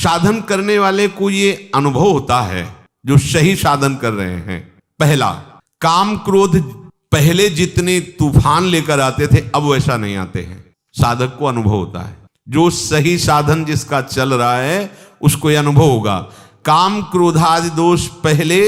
साधन करने वाले को ये अनुभव होता है, जो सही साधन कर रहे हैं। पहला, काम क्रोध पहले जितने तूफान लेकर आते थे अब वैसा नहीं आते हैं। साधक को अनुभव होता है, जो सही साधन जिसका चल रहा है उसको यह अनुभव होगा। काम क्रोधादि दोष पहले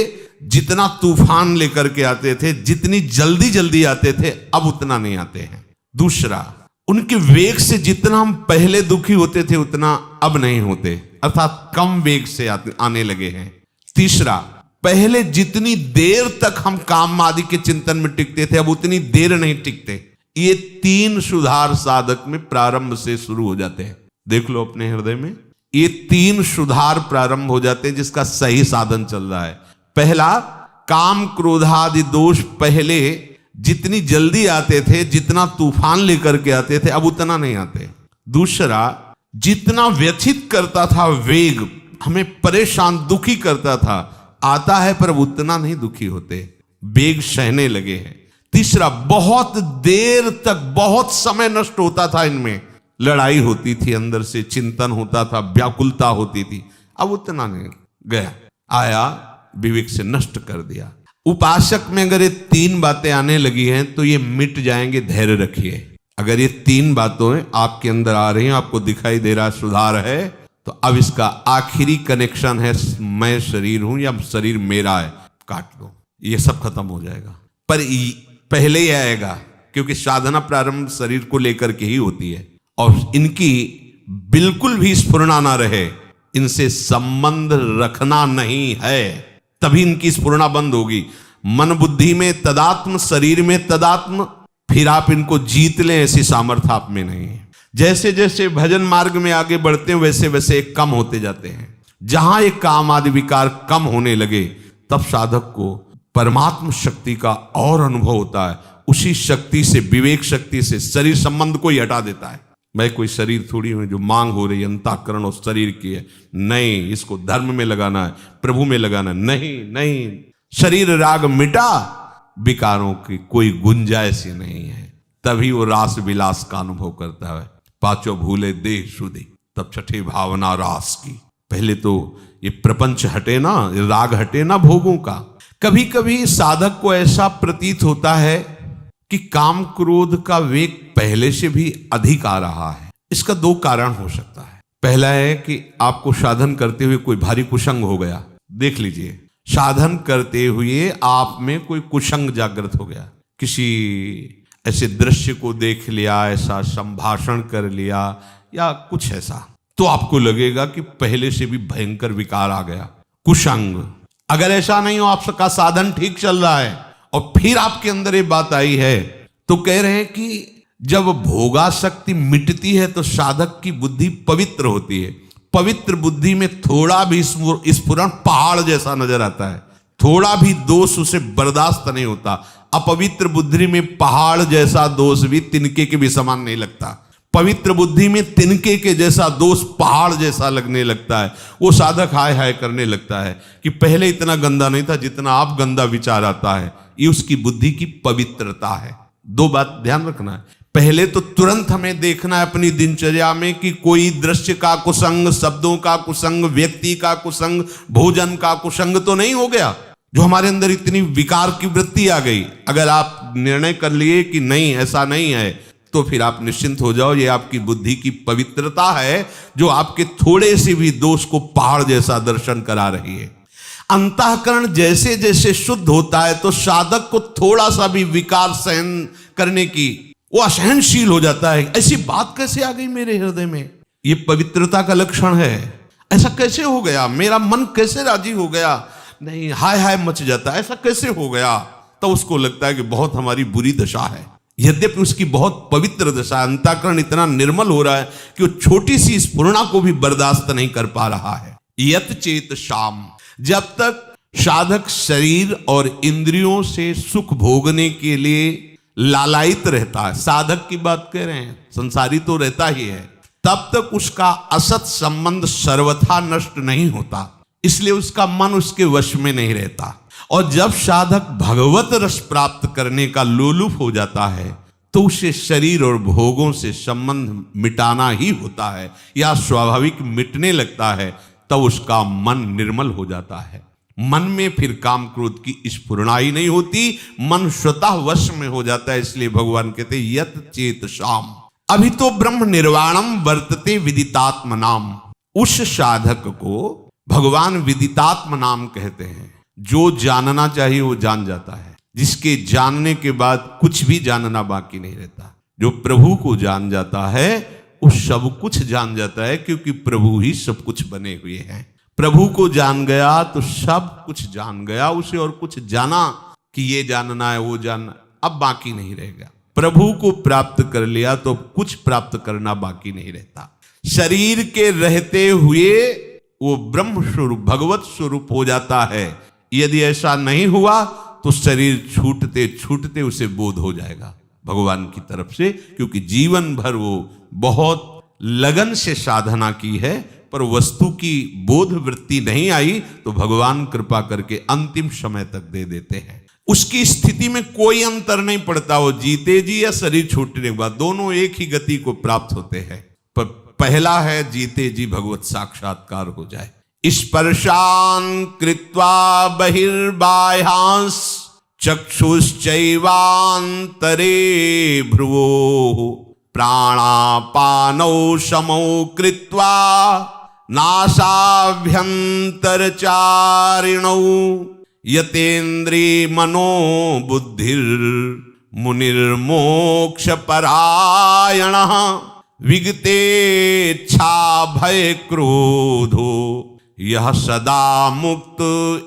जितना तूफान लेकर के आते थे, जितनी जल्दी जल्दी आते थे, अब उतना नहीं आते हैं। दूसरा, उनके वेग से जितना हम पहले दुखी होते थे उतना अब नहीं होते, अर्थात कम वेग से आने लगे हैं। तीसरा, पहले जितनी देर तक हम काम आदि के चिंतन में टिकते थे अब उतनी देर नहीं टिकते। ये 3 सुधार साधक में प्रारंभ से शुरू हो जाते हैं। देख लो अपने हृदय में, ये 3 सुधार प्रारंभ हो जाते हैं जिसका सही साधन चल रहा है। पहला, काम क्रोधादि दोष पहले जितनी जल्दी आते थे, जितना तूफान लेकर के आते थे, अब उतना नहीं आते। दूसरा, जितना व्यथित करता था वेग, हमें परेशान दुखी करता था, आता है पर उतना नहीं दुखी होते, वेग सहने लगे हैं। तीसरा, बहुत देर तक बहुत समय नष्ट होता था, इनमें लड़ाई होती थी, अंदर से चिंतन होता था, व्याकुलता होती थी, अब उतना नहीं, गया आया विवेक से नष्ट कर दिया। उपासक में अगर ये 3 बातें आने लगी हैं तो ये मिट जाएंगे, धैर्य रखिए। अगर ये 3 बातें आपके अंदर आ रही हैं, आपको दिखाई दे रहा सुधार है, तो अब इसका आखिरी कनेक्शन है, मैं शरीर हूं या शरीर मेरा है, काट लो, ये सब खत्म हो जाएगा। पर पहले ही आएगा, क्योंकि साधना प्रारंभ शरीर को लेकर के ही होती है, और इनकी बिल्कुल भी स्फुरना ना रहे, इनसे संबंध रखना नहीं है, तभी इनकी स्फुरना बंद होगी। मन बुद्धि में तदात्म, शरीर में तदात्म, फिर आप इनको जीत लें ऐसी सामर्थ्य आप में नहीं है। जैसे जैसे भजन मार्ग में आगे बढ़ते हैं वैसे वैसे कम होते जाते हैं। जहां एक काम आदि विकार कम होने लगे तब साधक को परमात्म शक्ति का और अनुभव होता है। उसी शक्ति से, विवेक शक्ति से शरीर संबंध को ही हटा देता है। मैं कोई शरीर थोड़ी हूं जो मांग हो रही है अंतःकरण और शरीर की है, नहीं, इसको धर्म में लगाना है, प्रभु में लगाना है, नहीं नहीं, शरीर राग मिटा, विकारों की कोई गुंजाइश ही नहीं है, तभी वो रास विलास का अनुभव करता है। 5 भूले देह शुद्धि, तब छठे भावना रास की। पहले तो ये प्रपंच हटे ना, राग हटे ना भोगों का। कभी कभी साधक को ऐसा प्रतीत होता है कि काम क्रोध का वेग पहले से भी अधिक आ रहा है। इसका 2 कारण हो सकता है। पहला है कि आपको साधन करते हुए कोई भारी कुसंग हो गया। देख लीजिए, साधन करते हुए आप में कोई कुसंग जागृत हो गया, किसी ऐसे दृश्य को देख लिया, ऐसा संभाषण कर लिया या कुछ ऐसा, तो आपको लगेगा कि पहले से भी भयंकर विकार आ गया, कुसंग। अगर ऐसा नहीं हो, आपका साधन ठीक चल रहा है और फिर आपके अंदर ये बात आई है, तो कह रहे हैं कि जब भोगासक्ति मिटती है तो साधक की बुद्धि पवित्र होती है। पवित्र बुद्धि में थोड़ा भी स्फुरण पहाड़ जैसा नजर आता है, थोड़ा भी दोष उसे बर्दाश्त नहीं होता। अपवित्र बुद्धि में पहाड़ जैसा दोष भी तिनके के भी समान नहीं लगता, पवित्र बुद्धि में तिनके के जैसा दोष पहाड़ जैसा लगने लगता है। वो साधक हाय हाय करने लगता है कि पहले इतना गंदा नहीं था जितना आप गंदा विचार आता है। ये उसकी बुद्धि की पवित्रता है। 2 बात ध्यान रखना है। पहले तो तुरंत हमें देखना है अपनी दिनचर्या में कि कोई दृश्य का कुसंग, शब्दों का कुसंग, व्यक्ति का कुसंग, भोजन का कुसंग तो नहीं हो गया जो हमारे अंदर इतनी विकार की वृत्ति आ गई। अगर आप निर्णय कर लिए कि नहीं ऐसा नहीं है, तो फिर आप निश्चिंत हो जाओ, ये आपकी बुद्धि की पवित्रता है जो आपके थोड़े से भी दोष को पहाड़ जैसा दर्शन करा रही है। अंतःकरण जैसे जैसे शुद्ध होता है तो साधक को थोड़ा सा भी विकार सहन करने की वो असहनशील हो जाता है। ऐसी बात कैसे आ गई मेरे हृदय में? ये पवित्रता का लक्षण है। ऐसा कैसे हो गया? मेरा मन कैसे राजी हो गया? नहीं, हाय हाय मच जाता है, ऐसा कैसे हो गया? तो उसको लगता है कि बहुत हमारी बुरी दशा है, यद्यपि उसकी बहुत पवित्र दशा। अंतःकरण इतना निर्मल हो रहा है कि वो छोटी सी स्फुरणा को भी बर्दाश्त नहीं कर पा रहा है। यत चेत शाम, जब तक साधक शरीर और इंद्रियों से सुख भोगने के लिए लालायित रहता है, साधक की बात कह रहे हैं, संसारी तो रहता ही है, तब तक उसका असत संबंध सर्वथा नष्ट नहीं होता, इसलिए उसका मन उसके वश में नहीं रहता। और जब साधक भगवत रस प्राप्त करने का लोलुप हो जाता है तो उसे शरीर और भोगों से संबंध मिटाना ही होता है, या स्वाभाविक मिटने लगता है। तब उसका मन निर्मल हो जाता है। मन में फिर काम क्रोध की स्फुरणा ही नहीं होती, मन स्वतः वश में हो जाता है। इसलिए भगवान कहते यत चेत शाम अभी तो ब्रह्म निर्वाणम वर्तते विदितात्म नाम। उस साधक को भगवान विदितात्म नाम कहते हैं। जो जानना चाहिए वो जान जाता है, जिसके जानने के बाद कुछ भी जानना बाकी नहीं रहता। जो प्रभु को जान जाता है वो सब कुछ जान जाता है, क्योंकि प्रभु ही सब कुछ बने हुए हैं। प्रभु को जान गया तो सब कुछ जान गया। उसे और कुछ जाना कि ये जानना है वो जानना, अब बाकी नहीं रहेगा। प्रभु को प्राप्त कर लिया तो कुछ प्राप्त करना बाकी नहीं रहता। शरीर के रहते हुए वो ब्रह्म स्वरूप भगवत स्वरूप हो जाता है। यदि ऐसा नहीं हुआ तो शरीर छूटते छूटते उसे बोध हो जाएगा भगवान की तरफ से, क्योंकि जीवन भर वो बहुत लगन से साधना की है, पर वस्तु की बोध वृत्ति नहीं आई तो भगवान कृपा करके अंतिम समय तक दे देते हैं। उसकी स्थिति में कोई अंतर नहीं पड़ता, वो जीते जी या शरीर छूटने के बाद दोनों एक ही गति को प्राप्त होते हैं। पर पहला है जीते जी भगवत साक्षात्कार हो जाए। स्पर्शान कृत्वा बहिर्बाह्यांस चक्षुश्चैवांतरे भ्रुवो प्राणापानौ समौ कृत्वा नासाभ्यंतरचारिणौ यतेन्द्रिय मनो बुद्धिर मुनिर्मोक्ष परायणः विगतेच्छा भय क्रोधो यह सदा मुक्त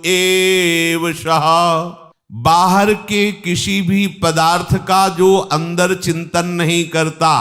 एव सः। बाहर के किसी भी पदार्थ का जो अंदर चिंतन नहीं करता,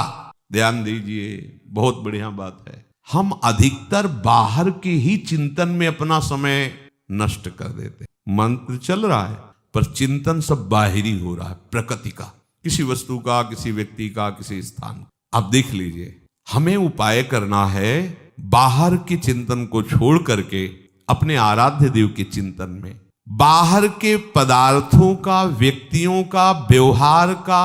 ध्यान दीजिए बहुत बढ़िया बात है। हम अधिकतर बाहर के ही चिंतन में अपना समय नष्ट कर देते। मंत्र चल रहा है पर चिंतन सब बाहरी हो रहा है, प्रकृति का, किसी वस्तु का, किसी व्यक्ति का, किसी स्थान का। आप देख लीजिए, हमें उपाय करना है बाहर के चिंतन को छोड़ करके अपने आराध्य देव के चिंतन में, बाहर के पदार्थों का, व्यक्तियों का, व्यवहार का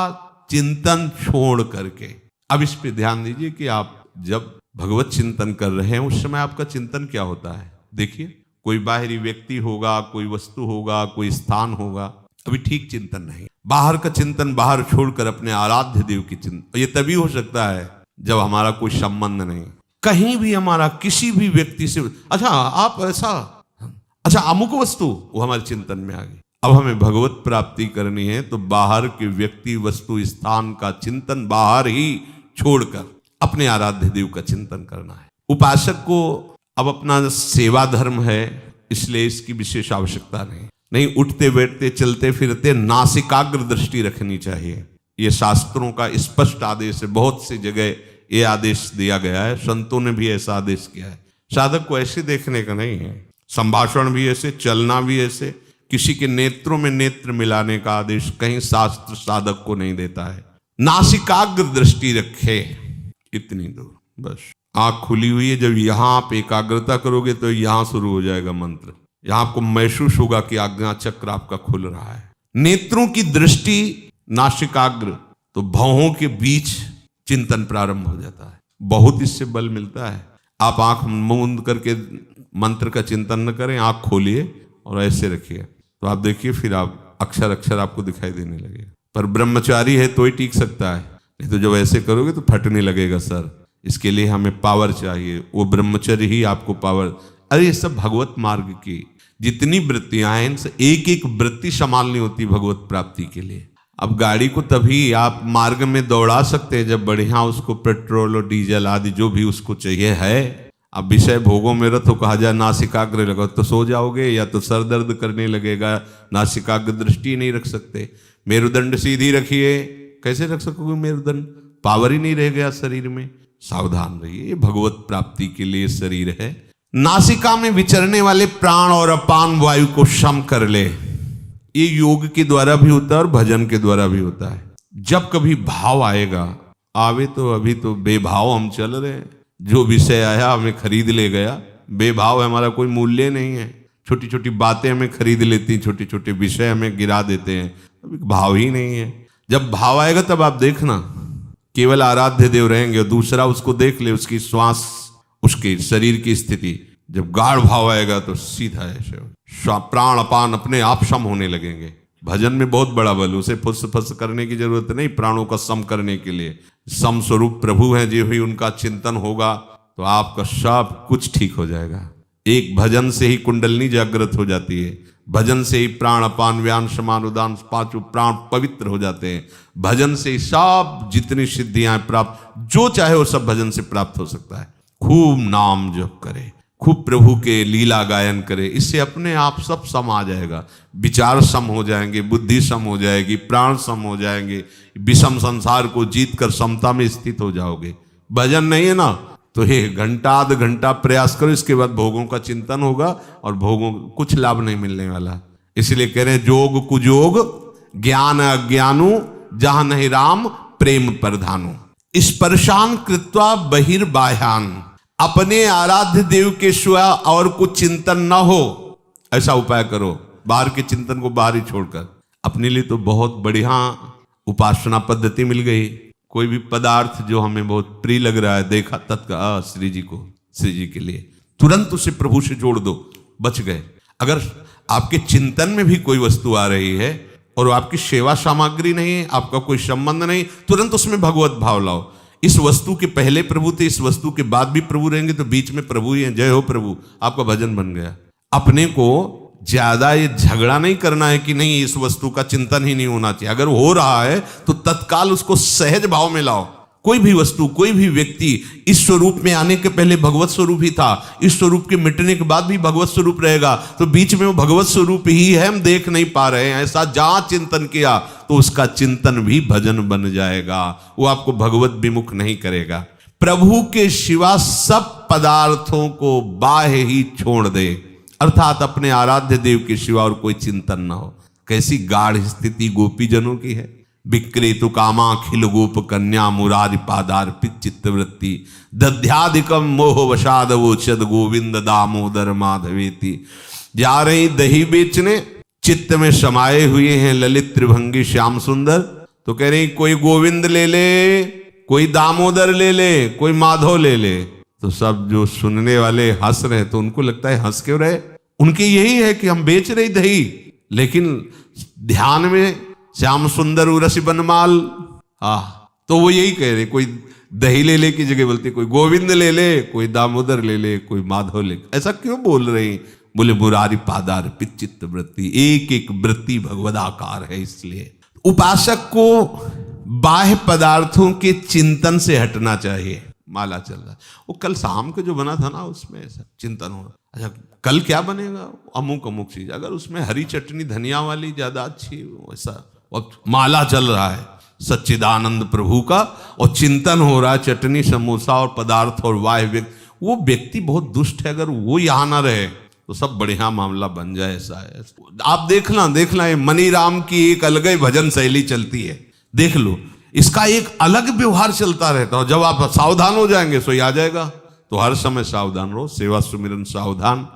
चिंतन छोड़ करके। अब इस पे ध्यान दीजिए कि आप जब भगवत चिंतन कर रहे हैं उस समय आपका चिंतन क्या होता है। देखिए, कोई बाहरी व्यक्ति होगा, कोई वस्तु होगा, कोई स्थान होगा, अभी ठीक चिंतन नहीं। बाहर का चिंतन बाहर छोड़कर अपने आराध्य देव की चिंतन, ये तभी हो सकता है जब हमारा कोई संबंध नहीं, कहीं भी हमारा किसी भी व्यक्ति से, अच्छा आप ऐसा, अच्छा अमुक वस्तु, वो हमारे चिंतन में आ गई। अब हमें भगवत प्राप्ति करनी है तो बाहर के व्यक्ति, वस्तु, स्थान का चिंतन बाहर ही छोड़कर अपने आराध्य देव का चिंतन करना है। उपासक को अब अपना सेवा धर्म है, इसलिए इसकी विशेष आवश्यकता नहीं। उठते बैठते चलते फिरते नासिकाग्र दृष्टि रखनी चाहिए। ये शास्त्रों का स्पष्ट आदेश है, बहुत सी जगह ये आदेश दिया गया है, संतों ने भी ऐसा आदेश किया है। साधक को ऐसे देखने का नहीं है, संभाषण भी ऐसे, चलना भी ऐसे, किसी के नेत्रों में नेत्र मिलाने का आदेश कहीं शास्त्र साधक को नहीं देता है। नासिकाग्र दृष्टि रखे, इतनी दूर बस। आंख खुली हुई है, जब यहां आप एकाग्रता करोगे तो यहां शुरू हो जाएगा मंत्र। यहां आपको महसूस होगा कि आज्ञा चक्र आपका खुल रहा है। नेत्रों की दृष्टि नासिकाग्र, तो भौहों के बीच चिंतन प्रारंभ हो जाता है। बहुत इससे बल मिलता है। आप आंख मूंद करके मंत्र का चिंतन न करें, आंख खोलिए और ऐसे रखिए, तो आप देखिए फिर आप अक्षर अक्षर आपको दिखाई देने लगेगा। पर ब्रह्मचारी है तो ही टिक सकता है, नहीं तो जब ऐसे करोगे तो फटने लगेगा सर। इसके लिए हमें पावर चाहिए, वो ब्रह्मचर्य ही आपको पावर। अरे ये सब भगवत मार्ग की जितनी वृत्तियां हैं, इनसे एक एक वृत्ति संभालनी होती भगवत प्राप्ति के लिए। अब गाड़ी को तभी आप मार्ग में दौड़ा सकते हैं जब बढ़िया उसको पेट्रोल और डीजल आदि जो भी उसको चाहिए है। अब विषय भोगों में रत हो, कहा जाए नासिकाग्र लगा तो सो जाओगे, या तो सर दर्द करने लगेगा, नासिकाग्र दृष्टि नहीं रख सकते। मेरुदंड सीधी रखिए, कैसे रख सकोगे मेरुदंड, पावर ही नहीं रह गया शरीर में। सावधान रहिए, भगवत प्राप्ति के लिए शरीर है। नासिका में विचरने वाले प्राण और अपान वायु को सम कर ले, ये योग के द्वारा भी होता है और भजन के द्वारा भी होता है। जब कभी भाव आएगा, आवे तो अभी तो बेभाव हम चल रहे हैं, जो विषय आया हमें खरीद ले गया, बेभाव है, हमारा कोई मूल्य नहीं है। छोटी छोटी बातें हमें खरीद लेती हैं, छोटे छोटे विषय हमें गिरा देते हैं, अभी भाव ही नहीं है। जब भाव आएगा तब आप देखना, केवल आराध्य देव रहेंगे और दूसरा उसको देख ले, उसकी श्वास, उसके शरीर की स्थिति, जब गाढ़ भाव आएगा तो सीधा ऐसे प्राण अपान अपने आप सम होने लगेंगे। भजन में बहुत बड़ा बल, उसे फुस फुस करने की जरूरत नहीं प्राणों का सम करने के लिए। सम स्वरूप प्रभु हैं, जो भी उनका चिंतन होगा तो आपका सब कुछ ठीक हो जाएगा। एक भजन से ही कुंडलनी जागृत हो जाती है, भजन से ही प्राण अपान व्यान समान उदान पांचों प्राण पवित्र हो जाते हैं। भजन से ही सब जितनी सिद्धियां प्राप्त, जो चाहे वो सब भजन से प्राप्त हो सकता है। खूब नाम जप करे, खूब प्रभु के लीला गायन करे, इससे अपने आप सब सम आ जाएगा। विचार सम हो जाएंगे, बुद्धि सम हो जाएगी, प्राण सम हो जाएंगे, विषम संसार को जीत कर समता में स्थित हो जाओगे। भजन नहीं है ना तो ये घंटा आध घंटा प्रयास करो, इसके बाद भोगों का चिंतन होगा और भोगों कुछ लाभ नहीं मिलने वाला। इसलिए कह रहे हैं जोग कुजोग ज्ञान अज्ञानु जहां नहीं राम प्रेम प्रधानु। स्पर्शान कृत्वा बहिर्बाह्यान, अपने आराध्य देव के सिवा और कुछ चिंतन न हो, ऐसा उपाय करो। बाहर के चिंतन को बाहर ही छोड़कर अपने लिए तो बहुत बढ़िया उपासना पद्धति मिल गई। कोई भी पदार्थ जो हमें बहुत प्रिय लग रहा है, देखा तत्काल श्री जी के लिए तुरंत उसे प्रभु से जोड़ दो, बच गए। अगर आपके चिंतन में भी कोई वस्तु आ रही है और आपकी सेवा सामग्री नहीं है, आपका कोई संबंध नहीं, तुरंत उसमें भगवत भाव लाओ। इस वस्तु के पहले प्रभु थे, इस वस्तु के बाद भी प्रभु रहेंगे, तो बीच में प्रभु ही है। जय हो प्रभु, आपका भजन बन गया। अपने को ज्यादा ये झगड़ा नहीं करना है कि नहीं इस वस्तु का चिंतन ही नहीं होना चाहिए। अगर हो रहा है तो तत्काल उसको सहज भाव में लाओ। कोई भी वस्तु, कोई भी व्यक्ति इस स्वरूप में आने के पहले भगवत स्वरूप ही था, इस स्वरूप के मिटने के बाद भी भगवत स्वरूप रहेगा, तो बीच में वो भगवत स्वरूप ही है, हम देख नहीं पा रहे हैं। ऐसा जहां चिंतन किया तो उसका चिंतन भी भजन बन जाएगा, वो आपको भगवत विमुख नहीं करेगा। प्रभु के सिवा सब पदार्थों को बाह्य ही छोड़ दे, अर्थात अपने आराध्य देव के सिवा और कोई चिंतन न हो। कैसी गाढ़ स्थिति गोपी जनों की है। विक्रेतु कामा खिल गोप कन्या मुरारी पादार्पित चित्तवृत्ति दध्याधिकम मोह वशाद वोचद गोविंद दामोदर माधवेति। जा रही दही बेचने, चित्त में समाये हुए हैं ललित त्रिभंगी श्याम सुंदर, तो कह रही कोई गोविंद ले ले, कोई दामोदर ले ले, कोई माधव ले ले। तो सब जो सुनने वाले हंस रहे, तो उनको लगता है हंस क्यों रहे, उनके यही है कि हम बेच रही दही, लेकिन ध्यान में श्याम सुंदर उरसी बनमाल। तो वो यही कह रहे, कोई दही ले ले की जगह बोलते कोई गोविंद ले ले, कोई दामोदर ले ले, कोई माधव ले। ऐसा क्यों बोल रहे हैं? बोले मुरारी पादार्पित चित्त वृत्ति, एक एक वृत्ति भगवदाकार है। इसलिए उपासक को बाह्य पदार्थों के चिंतन से हटना चाहिए। माला चल रहा है, वो कल शाम को जो बना था ना, उसमें ऐसा चिंतन हो रहा, अच्छा कल क्या बनेगा, अमुक अमुक चीज, अगर उसमें हरी चटनी धनिया वाली ज्यादा अच्छी, वैसा। और माला चल रहा है सच्चिदानंद प्रभु का, और चिंतन हो रहा है चटनी समोसा और पदार्थ और वाह, वो व्यक्ति बहुत दुष्ट है। अगर वो यहां ना रहे तो सब बढ़िया मामला बन जाए। ऐसा है, आप देखना ये मनीराम की एक अलग ही भजन शैली चलती है, देख लो, इसका एक अलग व्यवहार चलता रहता है। जब आप सावधान हो जाएंगे सो आ जाएगा। तो हर समय सावधान रहो, सेवा सुमिरन सावधान।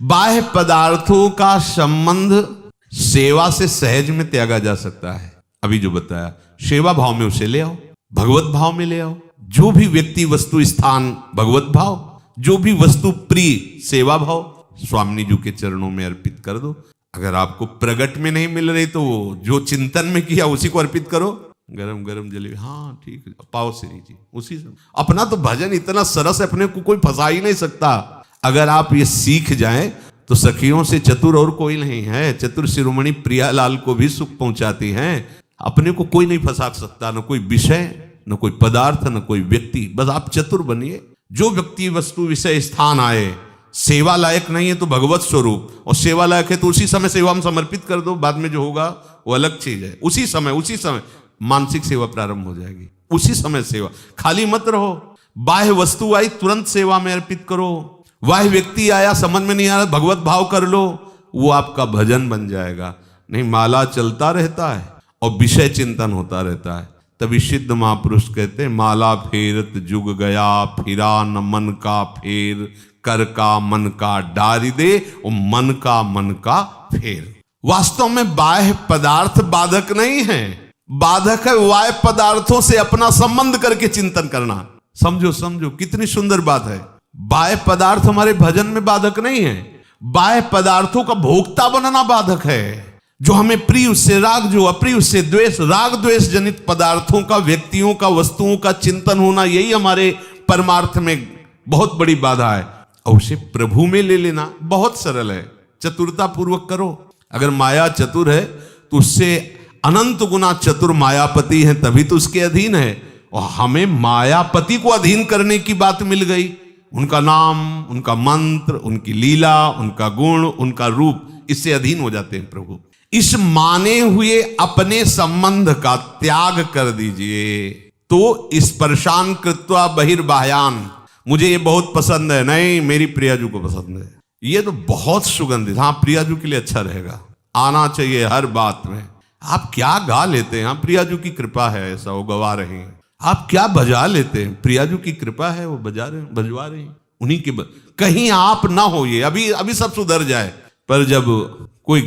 बाह्य पदार्थों का संबंध सेवा से सहज में त्यागा जा सकता है। अभी जो बताया, सेवा भाव में उसे ले आओ, भगवत भाव में ले आओ। जो भी व्यक्ति वस्तु स्थान भगवत भाव, जो भी वस्तु प्रिय सेवा भाव, स्वामी जी के चरणों में अर्पित कर दो। अगर आपको प्रगट में नहीं मिल रही तो जो चिंतन में किया उसी को अर्पित करो। गरम गरम जलेबी, हाँ ठीक है, पाओ श्री जी, उसी से। अपना तो भजन इतना सरस है, अपने को कोई फंसा ही नहीं सकता। अगर आप ये सीख जाएं तो सखियों से चतुर और कोई नहीं है। चतुर शिरोमणि प्रियालाल को भी सुख पहुंचाती हैं। अपने को कोई नहीं फंसा सकता, न कोई विषय, न कोई पदार्थ, न कोई व्यक्ति। बस आप चतुर बनिए। जो व्यक्ति वस्तु विषय स्थान आए, सेवा लायक नहीं है तो भगवत स्वरूप, और सेवा लायक है तो उसी समय सेवा में समर्पित कर दो। बाद में जो होगा वो अलग चीज है। उसी समय मानसिक सेवा प्रारंभ हो जाएगी। उसी समय सेवा, खाली मत रहो। बाह्य वस्तु आई तुरंत सेवा में अर्पित करो। वह व्यक्ति आया समझ में नहीं आ रहा, भगवत भाव कर लो, वो आपका भजन बन जाएगा। नहीं, माला चलता रहता है और विषय चिंतन होता रहता है। तभी सिद्ध महापुरुष कहते हैं, माला फेरत जुग गया, फिरा न मन का फेर, कर का मन का डारी दे, और मन का फेर। वास्तव में बाह्य पदार्थ बाधक नहीं है, बाधक है बाह्य पदार्थों से अपना संबंध करके चिंतन करना। समझो कितनी सुंदर बात है। बाह्य पदार्थ हमारे भजन में बाधक नहीं है, बाह्य पदार्थों का भोक्ता बनना बाधक है। जो हमें प्रिय उससे राग, जो अप्रिय उससे द्वेष, राग द्वेष जनित पदार्थों का, व्यक्तियों का, वस्तुओं का चिंतन होना, यही हमारे परमार्थ में बहुत बड़ी बाधा है। और उसे प्रभु में ले लेना बहुत सरल है, चतुरता पूर्वक करो। अगर माया चतुर है तो उससे अनंत गुना चतुर मायापति है, तभी तो उसके अधीन है। और हमें मायापति को अधीन करने की बात मिल गई। उनका नाम, उनका मंत्र, उनकी लीला, उनका गुण, उनका रूप, इससे अधीन हो जाते हैं प्रभु। इस माने हुए अपने संबंध का त्याग कर दीजिए। तो स्पर्शान कृत्वा बहिर्बाह्यान, मुझे ये बहुत पसंद है, नहीं मेरी प्रियाजू को पसंद है, ये तो बहुत सुगंधित, हाँ प्रियाजू के लिए अच्छा रहेगा, आना चाहिए हर बात में। आप क्या गा लेते हैं, हाँ प्रियाजू की कृपा है, ऐसा वो गवा रहे हैं। आप क्या बजा लेते हैं, प्रियाजू की कृपा है, वो बजा रहे हैं, बजवा रहे हैं उन्हीं के कहीं आप ना हो ये, अभी सब सुधर जाए। पर जब कोई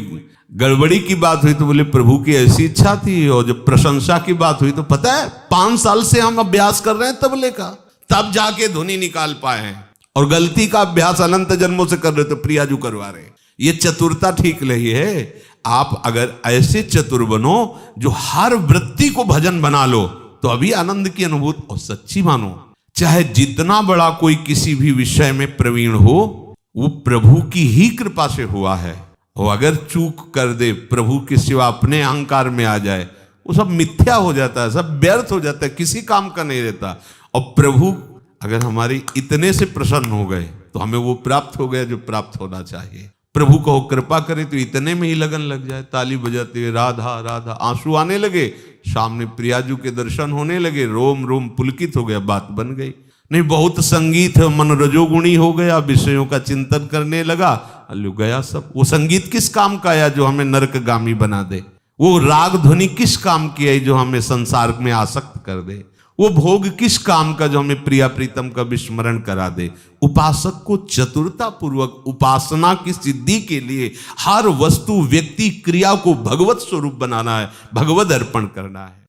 गड़बड़ी की बात हुई तो बोले प्रभु की ऐसी इच्छा थी। और जब प्रशंसा की बात हुई तो पता है 5 साल से हम अभ्यास कर रहे हैं तबले का, तब जाके धुनी निकाल पाए हैं। और गलती का अभ्यास अनंत जन्मों से कर रहे तो प्रियाजू करवा रहे हैं। ये चतुरता ठीक नहीं है। आप अगर ऐसे चतुर बनो जो हर वृत्ति को भजन बना लो, तो अभी आनंद की अनुभूति और सच्ची मानो। चाहे जितना बड़ा कोई किसी भी विषय में प्रवीण हो, वो प्रभु की ही कृपा से हुआ है। और अगर चूक कर दे, प्रभु के सिवा अपने अहंकार में आ जाए, वो सब मिथ्या हो जाता है, सब व्यर्थ हो जाता है, किसी काम का नहीं रहता। और प्रभु अगर हमारी इतने से प्रसन्न हो गए तो हमें वो प्राप्त हो गया जो प्राप्त होना चाहिए। प्रभु को कृपा करे तो इतने में ही लगन लग जाए, ताली बजाते हुए राधा राधा, आंसू आने लगे, सामने प्रियाजू के दर्शन होने लगे, रोम रोम पुलकित हो गया, बात बन गई। नहीं बहुत संगीत है, मन रजोगुणी हो गया, विषयों का चिंतन करने लगा, अल्लू गया सब। वो संगीत किस काम का आया जो हमें नरकगामी बना दे? वो राग ध्वनि किस काम की आई जो हमें संसार में आसक्त कर दे? वो भोग किस काम का जो हमें प्रिया प्रीतम का विस्मरण करा दे? उपासक को चतुरता पूर्वक उपासना की सिद्धि के लिए हर वस्तु, व्यक्ति, क्रिया को भगवत स्वरूप बनाना है, भगवत अर्पण करना है।